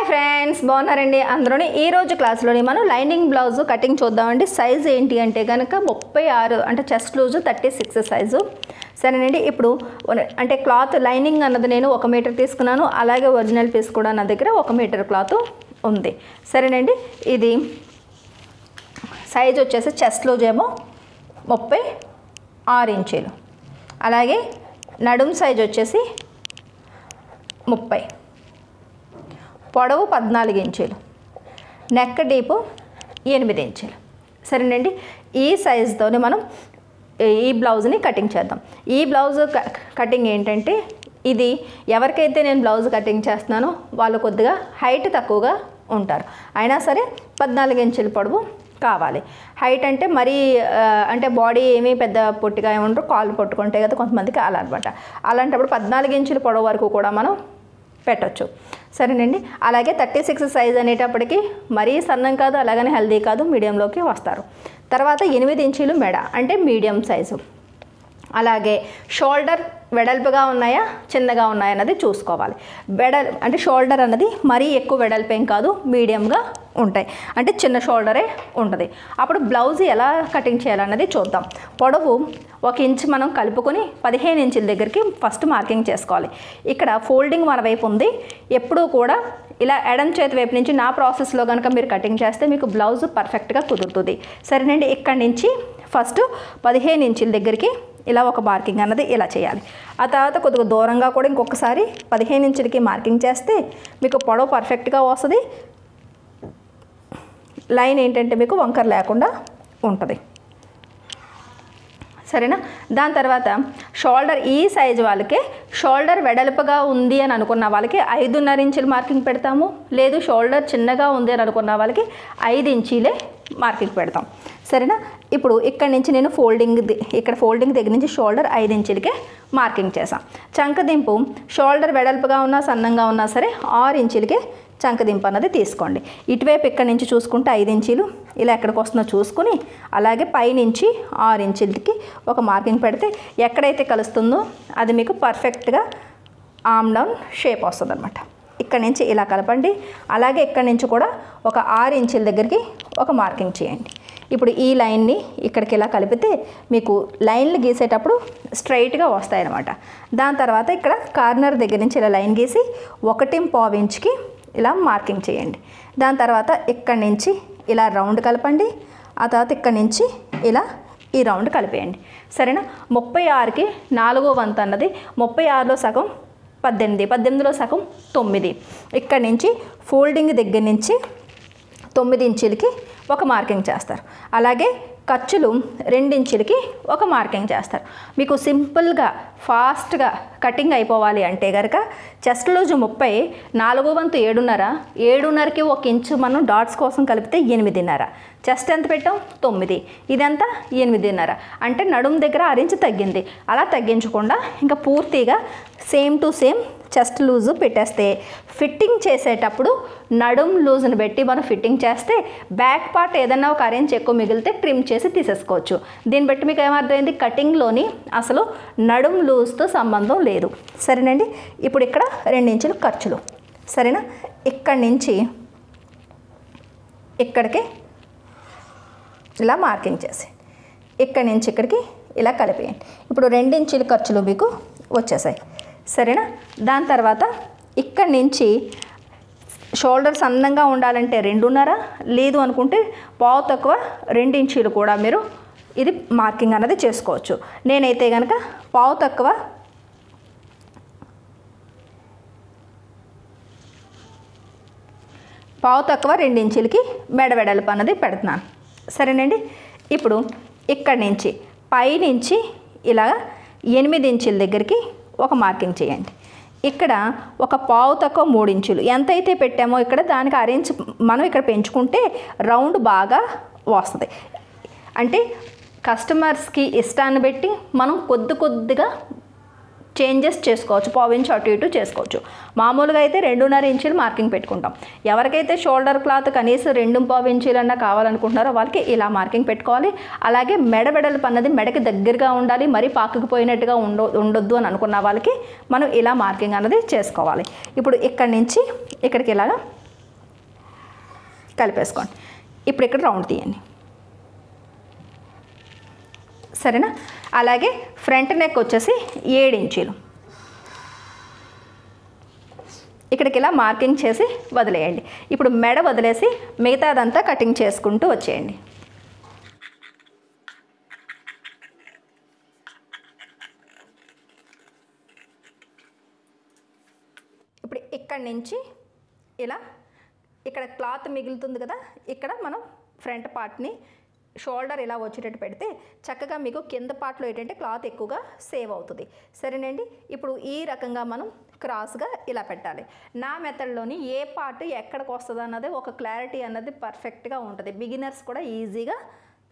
Hi friends, బాగున్నారండి అందరూని. ఈ రోజు క్లాస్లోని మనం లైనింగ్ బ్లౌజ్ కటింగ్ చూద్దామండి. సైజ్ ఏంటి అంటే కనుక 36 అంటే చెస్ట్ లూజు 36 సైజు. సరేనండి. ఇప్పుడు అంటే క్లాత్ లైనింగ్ అన్నది నేను 1 మీటర్ తీసుకున్నాను. అలాగే ఒరిజినల్ పీస్ కూడా నా దగ్గర 1 మీటర్ క్లాత్ ఉంది. సరేనండి. ఇది సైజ్ వచ్చేసి చెస్ట్ లూజ్ ఏమో 36 ఇంచీలు, అలాగే నడుం సైజ్ వచ్చేసి 30, పొడవు 14 ఇంచీలు, నెక్ డీపు 8 ఇంచీలు. సరేనండి. ఈ సైజుతోనే మనం ఈ బ్లౌజ్ని కటింగ్ చేద్దాం. ఈ బ్లౌజ్ కటింగ్ ఏంటంటే, ఇది ఎవరికైతే నేను బ్లౌజ్ కటింగ్ చేస్తున్నానో వాళ్ళు కొద్దిగా హైట్ తక్కువగా ఉంటారు, అయినా సరే 14 ఇంచుల పొడవు కావాలి. హైట్ అంటే మరీ అంటే బాడీ ఏమీ పెద్ద పొట్టిగా ఏమంటారు, కాళ్ళు పట్టుకుంటే కదా కొంతమందికి అలా అనమాట. అలాంటప్పుడు 14 ఇంచుల పొడవు వరకు కూడా మనం పెట్టచ్చు. సరేనండి. అలాగే 36 సైజ్ అనేటప్పటికి మరీ సన్నం కాదు, అలాగనే హెల్దీ కాదు, మీడియంలోకి వస్తారు. తర్వాత 8 ఇంచీలు మెడ అంటే మీడియం సైజు. అలాగే షోల్డర్ వెడల్పుగా ఉన్నాయా చిన్నగా ఉన్నాయా అన్నది చూసుకోవాలి. అంటే షోల్డర్ అన్నది మరీ ఎక్కువ వెడల్పేం కాదు, మీడియంగా ఉంటాయి, అంటే చిన్న షోల్డరే ఉంటుంది. అప్పుడు బ్లౌజ్ ఎలా కటింగ్ చేయాలన్నది చూద్దాం. పొడవు 1 ఇంచ్ మనం కలుపుకొని 15 ఇంచుల దగ్గరికి ఫస్ట్ మార్కింగ్ చేసుకోవాలి. ఇక్కడ ఫోల్డింగ్ మన వైపు ఉంది. ఎప్పుడూ కూడా ఇలా ఎడం చేతి వైపు నుంచి నా ప్రాసెస్లో కనుక మీరు కటింగ్ చేస్తే మీకు బ్లౌజ్ పర్ఫెక్ట్గా కుదురుతుంది. సరేనండి. ఇక్కడి నుంచి ఫస్ట్ 15 ఇంచుల దగ్గరికి ఇలా ఒక మార్కింగ్ అన్నది ఇలా చేయాలి. ఆ తర్వాత కొద్దిగా దూరంగా కూడా ఇంకొకసారి 15 ఇంచులకి మార్కింగ్ చేస్తే మీకు పొడవు పర్ఫెక్ట్గా వస్తుంది. లైన్ ఏంటంటే మీకు వంకర లేకుండా ఉంటుంది. సరేనా. దాని తర్వాత షోల్డర్ ఈ సైజు వాళ్ళకి షోల్డర్ వెడల్పుగా ఉంది అని అనుకున్న వాళ్ళకి 5.5 ఇంచులు మార్కింగ్ పెడతాము. లేదు షోల్డర్ చిన్నగా ఉంది అని అనుకున్న వాళ్ళకి 5 ఇంచీలే మార్కింగ్ పెడతాం. సరేనా. ఇప్పుడు ఇక్కడ నుంచి నేను ఇక్కడ ఫోల్డింగ్ దగ్గర నుంచి షోల్డర్ 5 ఇంచులకే మార్కింగ్ చేసాం. చంకదింపు షోల్డర్ వెడల్పుగా ఉన్నా సన్నంగా ఉన్నా సరే 6 ఇంచులకే చంకదింపు అన్నది తీసుకోండి. ఇటువైపు ఇక్కడ నుంచి చూసుకుంటే 5 ఇంచీలు, ఇలా ఎక్కడికి వస్తుందో చూసుకుని అలాగే పైనుంచి 6 ఇంచులకి ఒక మార్కింగ్ పెడితే ఎక్కడైతే కలుస్తుందో అది మీకు పర్ఫెక్ట్గా ఆమ్ డౌన్ షేప్ వస్తుంది అనమాట. ఇక్కడ నుంచి ఇలా కలపండి. అలాగే ఇక్కడ నుంచి కూడా ఒక 6 ఇంచుల దగ్గరికి ఒక మార్కింగ్ చేయండి. ఇప్పుడు ఈ లైన్ని ఇక్కడికి ఇలా కలిపితే మీకు లైన్లు గీసేటప్పుడు స్ట్రైట్గా వస్తాయన్నమాట. దాని తర్వాత ఇక్కడ కార్నర్ దగ్గర నుంచి ఇలా లైన్ గీసి 1.5 ఇంచుకి ఇలా మార్కింగ్ చేయండి. దాని తర్వాత ఇక్కడి నుంచి ఇలా రౌండ్ కలపండి. ఆ తర్వాత ఇక్కడి నుంచి ఇలా ఈ రౌండ్ కలిపేయండి. సరేనా. 36కి 4వ వంతు అన్నది 36లో సగం 18, 18లో సగం 9. ఇక్కడి నుంచి ఫోల్డింగ్ దగ్గర నుంచి 9 ఇంచులకి ఒక మార్కింగ్ చేస్తారు. అలాగే ఖర్చులు 2 ఇంచులకి ఒక మార్కింగ్ చేస్తారు. మీకు సింపుల్గా ఫాస్ట్గా కటింగ్ అయిపోవాలి అంటే కనుక చెస్ట్ లూజ్ 30, 4వ వంతు 7.5, 7.5కి 1 ఇంచు మనం డాట్స్ కోసం కలిపితే 8.5. చెస్ట్ ఎంత పెట్టాం 9, ఇదంతా 8.5. అంటే నడుము దగ్గర 6 ఇంచు తగ్గింది. అలా తగ్గించకుండా ఇంకా పూర్తిగా same to same chest loose పెట్టేస్తే ఫిట్టింగ్ చేసేటప్పుడు నడుం లూజ్ని పెట్టి మనం ఫిట్టింగ్ చేస్తే బ్యాక్ పార్ట్ ఏదైనా ఒక 1 ఇంచ్ ఎక్కువ మిగిలితే ట్రిమ్ చేసి తీసేసుకోవచ్చు. దీన్ని బట్టి మీకు ఏమర్థమైంది, కటింగ్లోని అసలు నడుం లూజ్తో సంబంధం లేదు. సరేనండి. ఇప్పుడు ఇక్కడ 2 ఇంచులు ఖర్చులు. సరేనా. ఇక్కడి నుంచి ఇక్కడికి ఇలా మార్కింగ్ చేసి ఇక్కడి నుంచి ఇక్కడికి ఇలా కలిపేయండి. ఇప్పుడు 2 ఇంచుల ఖర్చులు మీకు వచ్చేసాయి. సరేనా. దాని తర్వాత ఇక్కడి నుంచి షోల్డర్ సన్నంగా ఉండాలంటే 2.5, లేదు అనుకుంటే పావు తక్కువ 2 ఇంచీలు కూడా మీరు ఇది మార్కింగ్ అన్నది చేసుకోవచ్చు. నేనైతే కనుక పావు తక్కువ 2 ఇంచులకి మెడ వెడల్పు అన్నది పెడుతున్నాను. సరేనండి. ఇప్పుడు ఇక్కడి నుంచి పైనుంచి ఇలా 8 ఇంచుల దగ్గరికి ఒక మార్కింగ్ చేయండి. ఇక్కడ ఒక పావు తక్కువ 3 ఇంచులు ఎంతైతే పెట్టామో ఇక్కడ దానికి 1 ఇంచ్ మనం ఇక్కడ పెంచుకుంటే రౌండ్ బాగా వస్తుంది. అంటే కస్టమర్స్కి ఇష్టాన్ని బట్టి మనం కొద్దిగా చేంజెస్ చేసుకోవచ్చు, పావు ఇంచు అటు ఇటు చేసుకోవచ్చు. మామూలుగా అయితే 2.5 ఇంచులు మార్కింగ్ పెట్టుకుంటాం. ఎవరికైతే షోల్డర్ క్లాత్ కనీసం 2.5 ఇంచులన్నా కావాలనుకుంటున్నారో వాళ్ళకి ఇలా మార్కింగ్ పెట్టుకోవాలి. అలాగే మెడ వెడల్పు అన్నది మెడకి దగ్గరగా ఉండాలి, మరీ పాకుకుపోయినట్టుగా ఉండొద్దు అని అనుకున్న వాళ్ళకి మనం ఇలా మార్కింగ్ అన్నది చేసుకోవాలి. ఇప్పుడు ఇక్కడి నుంచి ఇక్కడికి ఇలాగా కలిపేసుకోండి. ఇప్పుడు ఇక్కడ రౌండ్ తీయండి, సరేనా. అలాగే ఫ్రంట్ నెక్ వచ్చేసి 7 ఇంచీలు ఇక్కడికి ఇలా మార్కింగ్ చేసి వదిలేయండి. ఇప్పుడు మెడ వదిలేసి మిగతాదంతా కటింగ్ చేసుకుంటూ వచ్చేయండి. ఇప్పుడు ఇక్కడి నుంచి ఇలా ఇక్కడ క్లాత్ మిగులుతుంది కదా, ఇక్కడ మనం ఫ్రంట్ పార్ట్ని షోల్డర్ ఇలా వచ్చేటట్టు పెడితే చక్కగా మీకు కింద పార్ట్లో ఏంటంటే క్లాత్ ఎక్కువగా సేవ్ అవుతుంది. సరేనండి. ఇప్పుడు ఈ రకంగా మనం క్రాస్గా ఇలా పెట్టాలి. నా మెథడ్లోని ఏ పార్ట్ ఎక్కడికి వస్తుంది అన్నది ఒక క్లారిటీ అన్నది పర్ఫెక్ట్గా ఉంటుంది. బిగినర్స్ కూడా ఈజీగా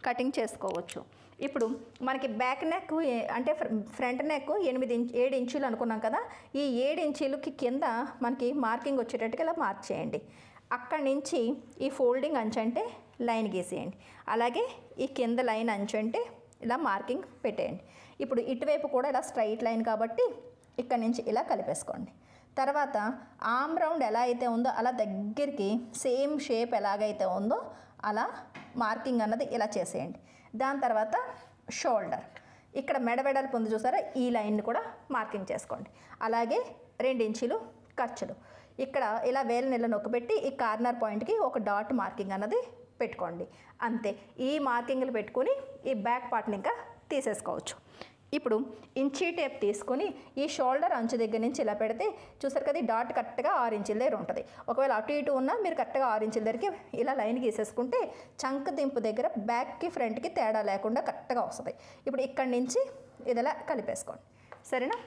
కటింగ్ చేసుకోవచ్చు. ఇప్పుడు మనకి బ్యాక్ నెక్ అంటే ఫ్రంట్ నెక్ 7 ఇంచులు అనుకున్నాం కదా, ఈ 7 ఇంచులకి కింద మనకి మార్కింగ్ వచ్చేటట్టుగా ఇలా మార్క్ చేయండి. అక్కడి నుంచి ఈ ఫోల్డింగ్ అంచు అంటే లైన్ గీసేయండి. అలాగే ఈ కింద లైన్ అంచు అంటే ఇలా మార్కింగ్ పెట్టేయండి. ఇప్పుడు ఇటువైపు కూడా ఇలా స్ట్రైట్ లైన్ కాబట్టి ఇక్కడ నుంచి ఇలా కలిపేసుకోండి. తర్వాత ఆర్మ్ రౌండ్ ఎలా అయితే ఉందో అలా దగ్గరికి సేమ్ షేప్ ఎలాగైతే ఉందో అలా మార్కింగ్ అన్నది ఇలా చేసేయండి. దాని తర్వాత షోల్డర్ ఇక్కడ మెడ వెడల్పు ఉంది చూసారా, ఈ లైన్ని కూడా మార్కింగ్ చేసుకోండి. అలాగే 2 ఇంచులు ఖర్చులు ఇక్కడ ఇలా వేలు నెల నొక్కబెట్టి ఈ కార్నర్ పాయింట్కి ఒక డాట్ మార్కింగ్ అన్నది పెట్టుకోండి. అంతే. ఈ మార్కింగ్లు పెట్టుకొని ఈ బ్యాక్ పార్ట్ని ఇంకా తీసేసుకోవచ్చు. ఇప్పుడు ఇంచీ టేప్ తీసుకొని ఈ షోల్డర్ అంచు దగ్గర నుంచి ఇలా పెడితే చూసారు కదా, డాట్ కరెక్ట్గా 6 ఇంచుల దగ్గర ఉంటుంది. ఒకవేళ అటు ఇటు ఉన్నా మీరు కరెక్ట్గా 6 ఇంచుల దగ్గరికి ఇలా లైన్ గీసేసుకుంటే చంక దింపు దగ్గర బ్యాక్కి ఫ్రంట్కి తేడా లేకుండా కరెక్ట్గా వస్తుంది. ఇప్పుడు ఇక్కడి నుంచి ఇదిలా కలిపేసుకోండి, సరేనా.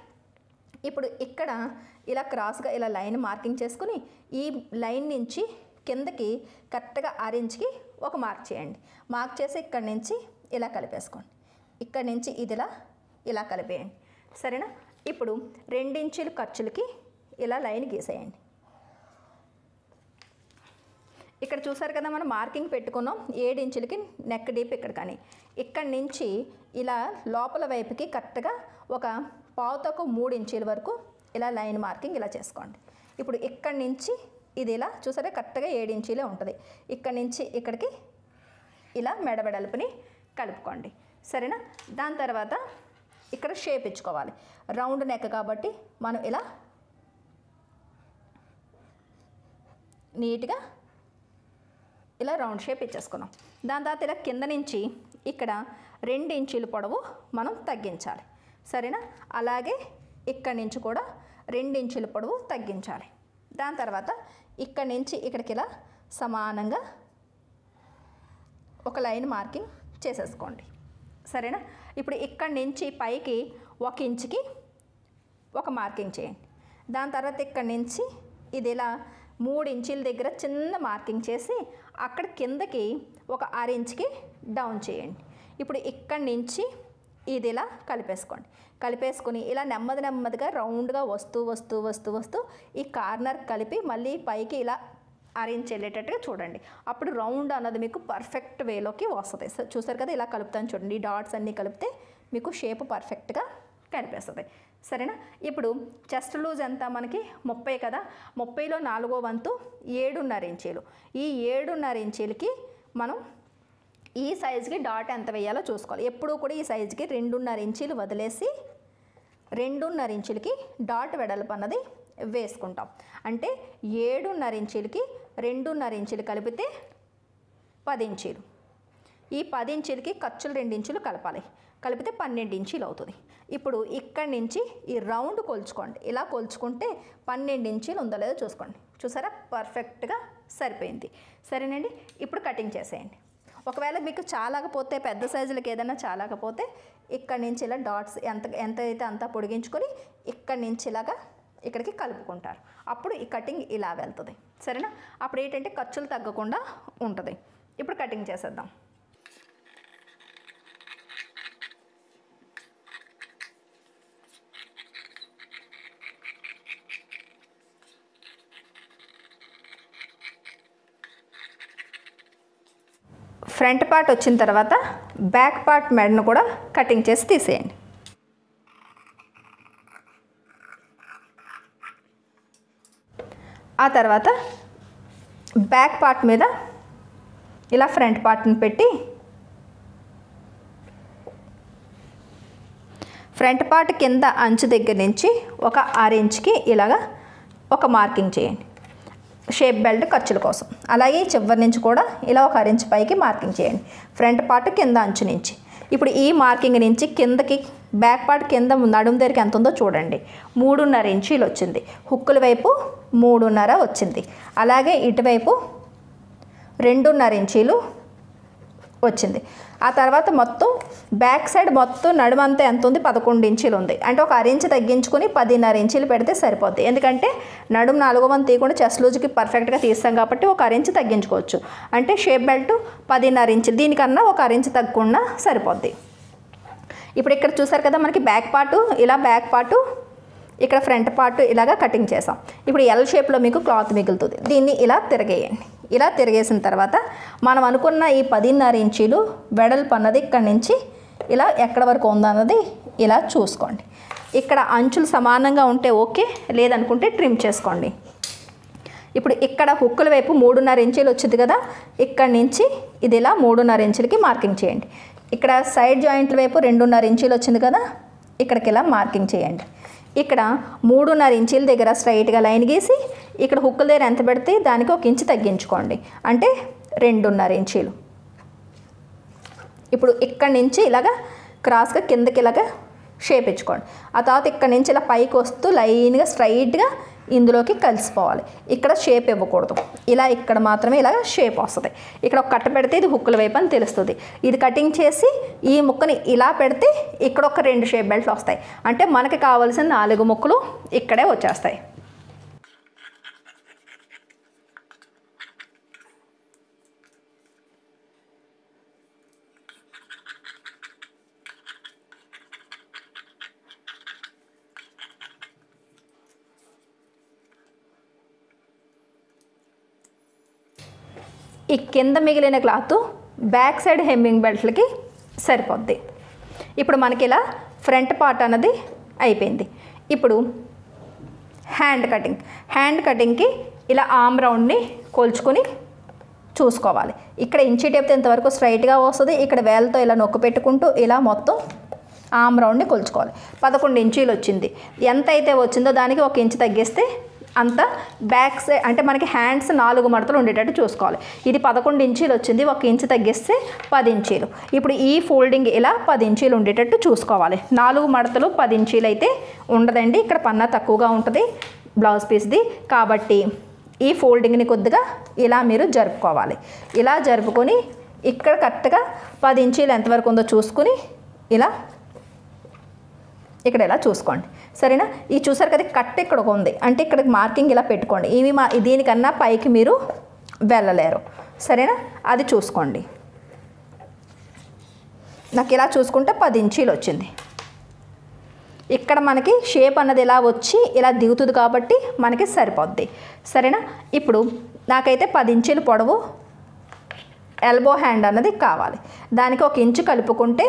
ఇప్పుడు ఇక్కడ ఇలా క్రాస్గా ఇలా లైన్ మార్కింగ్ చేసుకుని ఈ లైన్ నుంచి కిందకి కరెక్ట్గా 6 ఇంచుకి ఒక మార్క్ చేయండి. మార్క్ చేసి ఇక్కడి నుంచి ఇలా కలిపేసుకోండి. ఇక్కడి నుంచి ఇదిలా ఇలా కలిపేయండి, సరేనా. ఇప్పుడు 2 ఇంచుల ఖర్చులకి ఇలా లైన్ గీసేయండి. ఇక్కడ చూసారు కదా, మనం మార్కింగ్ పెట్టుకున్నాం 7 ఇంచులకి నెక్ డీప్ ఇక్కడ. కానీ ఇక్కడి నుంచి ఇలా లోపల వైపుకి కరెక్ట్గా ఒక 3 ఇంచుల వరకు ఇలా లైన్ మార్కింగ్ ఇలా చేసుకోండి. ఇప్పుడు ఇక్కడి నుంచి ఇది ఇలా చూసారా, కరెక్ట్గా 7 ఇంచులే ఉంటుంది. ఇక్కడి నుంచి ఇక్కడికి ఇలా మెడ వెడల్పుని కలుపుకోండి, సరేనా. దాని తర్వాత ఇక్కడ షేప్ ఇచ్చుకోవాలి. రౌండ్ నెక్ కాబట్టి మనం ఇలా నీట్గా ఇలా రౌండ్ షేప్ ఇచ్చేసుకున్నాం. దాని తర్వాత ఇలా కింద నుంచి ఇక్కడ 2 ఇంచుల పొడవు మనం తగ్గించాలి, సరేనా. అలాగే ఇక్కడి నుంచి కూడా 2 ఇంచుల పొడవు తగ్గించాలి. దాని తర్వాత ఇక్కడి నుంచి ఇక్కడికి ఇలా సమానంగా ఒక లైన్ మార్కింగ్ చేసేసుకోండి, సరేనా. ఇప్పుడు ఇక్కడి నుంచి పైకి 1 ఇంచుకి ఒక మార్కింగ్ చేయండి. దాని తర్వాత ఇక్కడి నుంచి ఇది ఇలా 3 ఇంచుల దగ్గర చిన్న మార్కింగ్ చేసి అక్కడ కిందకి ఒక 6 ఇంచుకి డౌన్ చేయండి. ఇప్పుడు ఇక్కడి నుంచి ఇది ఇలా కలిపేసుకోండి. కలిపేసుకొని ఇలా నెమ్మదిగా రౌండ్గా వస్తూ ఈ కార్నర్ కలిపి మళ్ళీ పైకి ఇలా అరేంజ్ వెళ్ళేటట్టుగా చూడండి. అప్పుడు రౌండ్ అన్నది మీకు పర్ఫెక్ట్ వేలోకి వస్తుంది. సో చూసారు కదా, ఇలా కలుపుతాను చూడండి. ఈ డాట్స్ అన్నీ కలిపితే మీకు షేప్ పర్ఫెక్ట్గా కనిపిస్తుంది, సరేనా. ఇప్పుడు చెస్ట్ లూజ్ ఎంత మనకి 30 కదా, 30లో 4వ వంతు 7.5 ఇంచీలు. ఈ 7.5 ఇంచీలకి మనం ఈ సైజుకి డాట్ ఎంత వేయాలో చూసుకోవాలి. ఎప్పుడూ కూడా ఈ సైజుకి 2.5 ఇంచీలు వదిలేసి 2.5 ఇంచులకి డాట్ వెడల్పు అన్నది వేసుకుంటాం. అంటే 7.5 ఇంచులకి 2.5 ఇంచులు కలిపితే 10 ఇంచీలు. ఈ 10 ఇంచులకి ఖర్చులు 2 ఇంచులు కలపాలి, కలిపితే 12 ఇంచీలు అవుతుంది. ఇప్పుడు ఇక్కడి నుంచి ఈ రౌండ్ కొలుచుకోండి. ఇలా కొలుచుకుంటే 12 ఇంచీలు ఉందో లేదో చూసుకోండి. చూసారా, పర్ఫెక్ట్గా సరిపోయింది, సరేనండి. ఇప్పుడు కటింగ్ చేసేయండి. ఒకవేళ మీకు చాలకపోతే పెద్ద సైజులకి ఏదైనా చాలకపోతే ఇక్కడి నుంచి ఇలా డాట్స్ ఎంత అయితే అంత పొడిగించుకొని ఇక్కడి నుంచి ఇలాగా ఇక్కడికి కలుపుకుంటారు. అప్పుడు ఈ కటింగ్ ఇలా వెళ్తుంది, సరేనా. అప్పుడు ఏంటంటే ఖర్చులు తగ్గకుండా ఉంటుంది. ఇప్పుడు కటింగ్ చేసేద్దాం. ఫ్రంట్ పార్ట్ వచ్చిన తర్వాత బ్యాక్ పార్ట్ మెడను కూడా కటింగ్ చేసి తీసేయండి. ఆ తర్వాత బ్యాక్ పార్ట్ మీద ఇలా ఫ్రంట్ పార్ట్ని పెట్టి ఫ్రంట్ పార్ట్ కింద అంచు దగ్గర నుంచి ఒక 6 ఇంచుకి ఇలాగా ఒక మార్కింగ్ చేయండి షేప్ బెల్ట్ ఖర్చుల కోసం. అలాగే చివరి నుంచి కూడా ఇలా ఒక 6 ఇంచు పైకి మార్కింగ్ చేయండి ఫ్రంట్ పార్ట్ కింద అంచు నుంచి. ఇప్పుడు ఈ మార్కింగ్ నుంచి కిందకి బ్యాక్ పార్ట్ కింద నడుము దగ్గరికి ఎంత ఉందో చూడండి. 3.5 ఇంచీలు వచ్చింది. హుక్కుల వైపు 3.5 వచ్చింది. అలాగే ఇటువైపు 2.5 ఇంచీలు వచ్చింది. ఆ తర్వాత మొత్తం బ్యాక్ సైడ్ మొత్తం నడుమంతా ఎంత ఉంది? 11 ఇంచీలు ఉంది. అంటే ఒక 6 ఇంచు తగ్గించుకొని 10.5 ఇంచీలు పెడితే సరిపోద్ది. ఎందుకంటే నడుము 4వ వంతు తీయకుండా చెస్ట్ లూజ్కి పర్ఫెక్ట్గా తీస్తాం కాబట్టి ఒక 6 ఇంచు తగ్గించుకోవచ్చు. అంటే షేప్ బెల్ట్ 10.5 ఇంచులు, దీనికన్నా ఒక 6 ఇంచు తగ్గకుండా సరిపోద్ది. ఇప్పుడు ఇక్కడ చూసారు కదా మనకి బ్యాక్ పార్టు ఇలా, బ్యాక్ పార్టు ఇక్కడ, ఫ్రంట్ పార్ట్ ఇలాగా కటింగ్ చేసాం. ఇప్పుడు ఎల్ షేప్లో మీకు క్లాత్ మిగులుతుంది. దీన్ని ఇలా తిరగేయండి. ఇలా తిరిగేసిన తర్వాత మనం అనుకున్న ఈ 10.5 ఇంచీలు వెడల్పు అన్నది ఇక్కడ నుంచి ఇలా ఎక్కడ వరకు ఉందన్నది ఇలా చూసుకోండి. ఇక్కడ అంచులు సమానంగా ఉంటే ఓకే, లేదనుకుంటే ట్రిమ్ చేసుకోండి. ఇప్పుడు ఇక్కడ హుక్కుల వైపు 3.5 ఇంచీలు వచ్చింది కదా, ఇక్కడ నుంచి ఇది ఇలా 3.5 ఇంచులకి మార్కింగ్ చేయండి. ఇక్కడ సైడ్ జాయింట్ల వైపు 2.5 ఇంచీలు వచ్చింది కదా, ఇక్కడికి ఇలా మార్కింగ్ చేయండి. ఇక్కడ 3.5 ఇంచీల దగ్గర స్ట్రైట్గా లైన్ గీసి ఇక్కడ హుక్కుల దగ్గర ఎంత పెడితే దానికి 1 ఇంచు తగ్గించుకోండి, అంటే 2.5 ఇంచీలు. ఇప్పుడు ఇక్కడ నుంచి ఇలాగా క్రాస్గా కిందకి ఇలాగా షేప్ ఇచ్చుకోండి. ఆ తర్వాత ఇక్కడ నుంచి ఇలా పైకి వస్తూ లైన్గా స్ట్రైట్గా ఇందులోకి కలిసిపోవాలి. ఇక్కడ షేప్ ఇవ్వకూడదు. ఇలా ఇక్కడ మాత్రమే ఇలా షేప్ వస్తుంది. ఇక్కడ ఒక కట్ట పెడితే ఇది హుక్కుల వైపు అని తెలుస్తుంది. ఇది కటింగ్ చేసి ఈ ముక్కని ఇలా పెడితే ఇక్కడ ఒక 2 షేప్ బెల్ట్లు వస్తాయి. అంటే మనకి కావాల్సిన 4 ముక్కలు ఇక్కడే వచ్చేస్తాయి. ఈ కింద మిగిలిన క్లాత్ బ్యాక్ సైడ్ హెమ్మింగ్ బెల్ట్లకి సరిపోద్ది. ఇప్పుడు మనకి ఇలా ఫ్రంట్ పార్ట్ అన్నది అయిపోయింది. ఇప్పుడు హ్యాండ్ కటింగ్కి ఇలా ఆర్మ్ రౌండ్ని కొలుచుకొని చూసుకోవాలి. ఇక్కడ ఇంచీ టేప్తో ఇంతవరకు స్ట్రైట్గా వస్తుంది. ఇక్కడ వేలతో ఇలా నొక్కు పెట్టుకుంటూ ఇలా మొత్తం ఆర్మ్ రౌండ్ని కొలుచుకోవాలి. 11 ఇంచీలు వచ్చింది. ఎంత అయితే వచ్చిందో దానికి 1 ఇంచు తగ్గిస్తే అంత బ్యాక్ సైడ్ అంటే మనకి హ్యాండ్స్ 4 మడతలు ఉండేటట్టు చూసుకోవాలి. ఇది 11 ఇంచీలు వచ్చింది. 1 ఇంచు తగ్గిస్తే 10 ఇంచీలు. ఇప్పుడు ఈ ఫోల్డింగ్ ఇలా 10 ఇంచీలు ఉండేటట్టు చూసుకోవాలి. 4 మడతలు 10 ఇంచీలు అయితే ఉండదండి. ఇక్కడ పన్నా తక్కువగా ఉంటుంది బ్లౌజ్ పీస్ది. కాబట్టి ఈ ఫోల్డింగ్ని కొద్దిగా ఇలా మీరు జరుపుకోవాలి. ఇలా జరుపుకొని ఇక్కడ కరెక్ట్గా 10 ఇంచీలు ఎంతవరకు ఉందో చూసుకుని ఇలా ఇక్కడ ఇలా చూసుకోండి. సరేనా? ఈ చూసారు కదా కట్ ఇక్కడ ఉంది, అంటే ఇక్కడ మార్కింగ్ ఇలా పెట్టుకోండి. ఇవి దీనికన్నా పైకి మీరు వెళ్ళలేరు. సరేనా? అది చూసుకోండి. నాకు ఇలా చూసుకుంటే 10 ఇంచీలు వచ్చింది. ఇక్కడ మనకి షేప్ అన్నది ఇలా వచ్చి ఇలా దిగుతుంది కాబట్టి మనకి సరిపోద్ది. సరేనా? ఇప్పుడు నాకైతే 10 ఇంచీలు పొడవు ఎల్బో హ్యాండ్ అన్నది కావాలి. దానికి 1 ఇంచు కలుపుకుంటే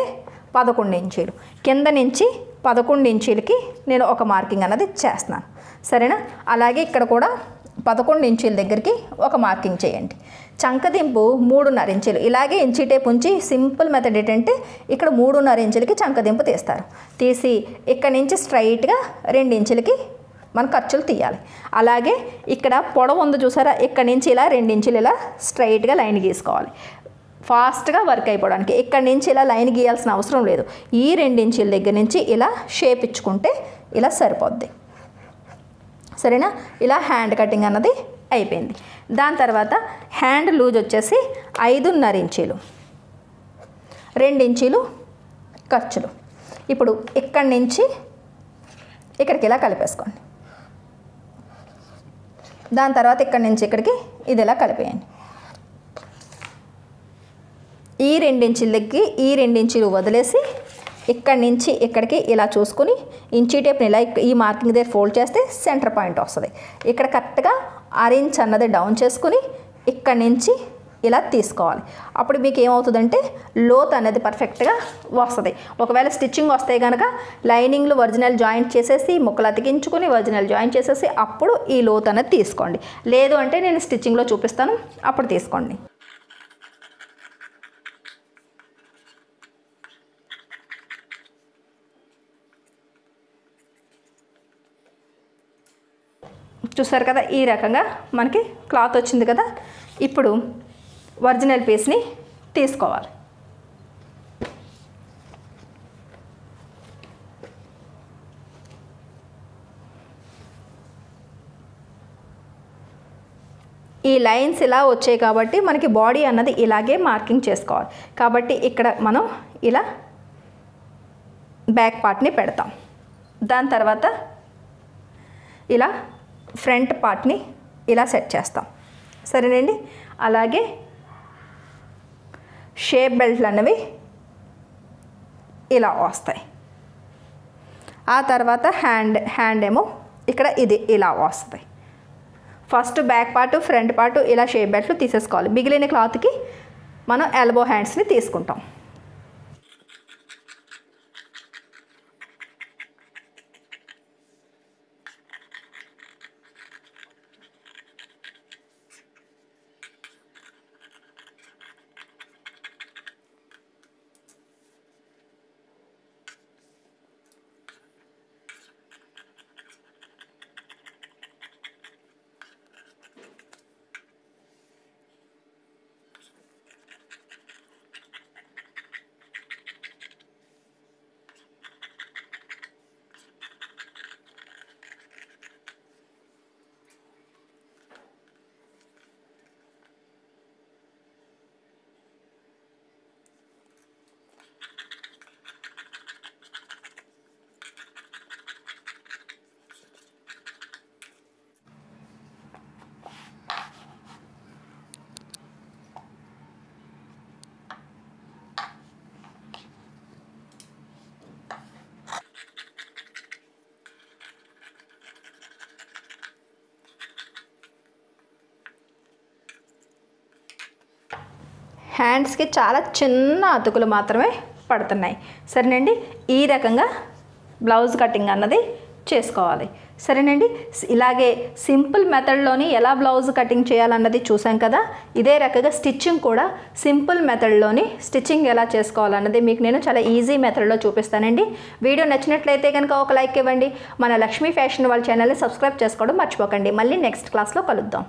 11 ఇంచీలు. కింద నుంచి 11 ఇంచీలకి నేను ఒక మార్కింగ్ అన్నది చేస్తున్నాను. సరేనా? అలాగే ఇక్కడ కూడా 11 ఇంచీల దగ్గరికి ఒక మార్కింగ్ చేయండి. చంకదింపు 3.5 ఇంచీలు. ఇలాగే ఇంచీ టేప్ ఉంచి సింపుల్ మెథడ్ ఏంటంటే ఇక్కడ 3.5 ఇంచులకి చంకదింపు తీస్తారు. తీసి ఇక్కడ నుంచి స్ట్రైట్గా 2 ఇంచులకి మన ఖర్చులు తీయాలి. అలాగే ఇక్కడ పొడవు ఉంది చూసారా, ఇక్కడ నుంచి ఇలా 2 ఇంచులు ఇలా స్ట్రైట్గా లైన్ గీసుకోవాలి. ఫాస్ట్గా వర్క్ అయిపోవడానికి ఇక్కడ నుంచి ఇలా లైన్ గీయాల్సిన అవసరం లేదు. ఈ 2 ఇంచుల దగ్గర నుంచి ఇలా షేప్ ఇచ్చుకుంటే ఇలా సరిపోద్ది. సరేనా? ఇలా హ్యాండ్ కటింగ్ అన్నది అయిపోయింది. దాని తర్వాత హ్యాండ్ లూజ్ వచ్చేసి 5.5 ఇంచీలు, 2 ఇంచీలు ఖర్చులు. ఇప్పుడు ఇక్కడి నుంచి ఇక్కడికి ఇలా కలిపేసుకోండి. దాని తర్వాత ఇక్కడి నుంచి ఇక్కడికి ఇది ఇలా కలిపేయండి. ఈ 2 ఇంచులకి ఈ 2 ఇంచులు వదిలేసి ఇక్కడి నుంచి ఇక్కడికి ఇలా చూసుకుని ఇంచీ టేప్ని ఇలా ఈ మార్కింగ్ దగ్గర ఫోల్డ్ చేస్తే సెంటర్ పాయింట్ వస్తుంది. ఇక్కడ కరెక్ట్గా 6 ఇంచ్ అన్నది డౌన్ చేసుకుని ఇక్కడి నుంచి ఇలా తీసుకోవాలి. అప్పుడు మీకు ఏమవుతుందంటే లోత్ అనేది పర్ఫెక్ట్గా వస్తుంది. ఒకవేళ స్టిచ్చింగ్ వస్తే కనుక లైనింగ్లు ఒరిజినల్ జాయింట్ చేసేసి ముక్కలు అతికించుకొని ఒరిజినల్ జాయింట్ చేసేసి అప్పుడు ఈ లోత్ అనేది తీసుకోండి. లేదు అంటే నేను స్టిచ్చింగ్లో చూపిస్తాను, అప్పుడు తీసుకోండి. చూసారు కదా, ఈ రకంగా మనకి క్లాత్ వచ్చింది కదా. ఇప్పుడు ఒరిజినల్ పీస్ని తీసుకోవాలి. ఈ లైన్స్ ఇలా వచ్చాయి కాబట్టి మనకి బాడీ అన్నది ఇలాగే మార్కింగ్ చేసుకోవాలి. కాబట్టి ఇక్కడ మనం ఇలా బ్యాక్ పార్ట్ని పెడతాం. దాని తర్వాత ఇలా ఫ్రంట్ పార్ట్ని ఇలా సెట్ చేస్తాం. సరేనండి. అలాగే షేప్ బెల్ట్లు అన్నవి ఇలా వస్తాయి. ఆ తర్వాత హ్యాండ్ ఏమో ఇక్కడ ఇది ఇలా వస్తుంది. First back part, front part ఇలా షేప్ బెల్ట్లు తీసేసుకోవాలి. మిగిలిన క్లాత్కి మనం ఎల్బో హ్యాండ్స్ని తీసుకుంటాం. హ్యాండ్స్కి చాలా చిన్న అతుకులు మాత్రమే పడుతున్నాయి. సరేనండి. ఈ రకంగా బ్లౌజ్ కటింగ్ అన్నది చేసుకోవాలి. సరేనండి. ఇలాగే సింపుల్ మెథడ్లోని ఎలా బ్లౌజ్ కటింగ్ చేయాలన్నది చూసాం కదా. ఇదే రకంగా స్టిచ్చింగ్ కూడా సింపుల్ మెథడ్లోని స్టిచ్చింగ్ ఎలా చేసుకోవాలన్నది మీకు నేను చాలా ఈజీ మెథడ్లో చూపిస్తానండి. వీడియో నచ్చినట్లయితే కనుక ఒక లైక్ ఇవ్వండి. మన లక్ష్మీ ఫ్యాషన్ వాళ్ళ ఛానల్ని సబ్స్క్రైబ్ చేసుకోవడం మర్చిపోకండి. మళ్ళీ నెక్స్ట్ క్లాస్లో కలుద్దాం.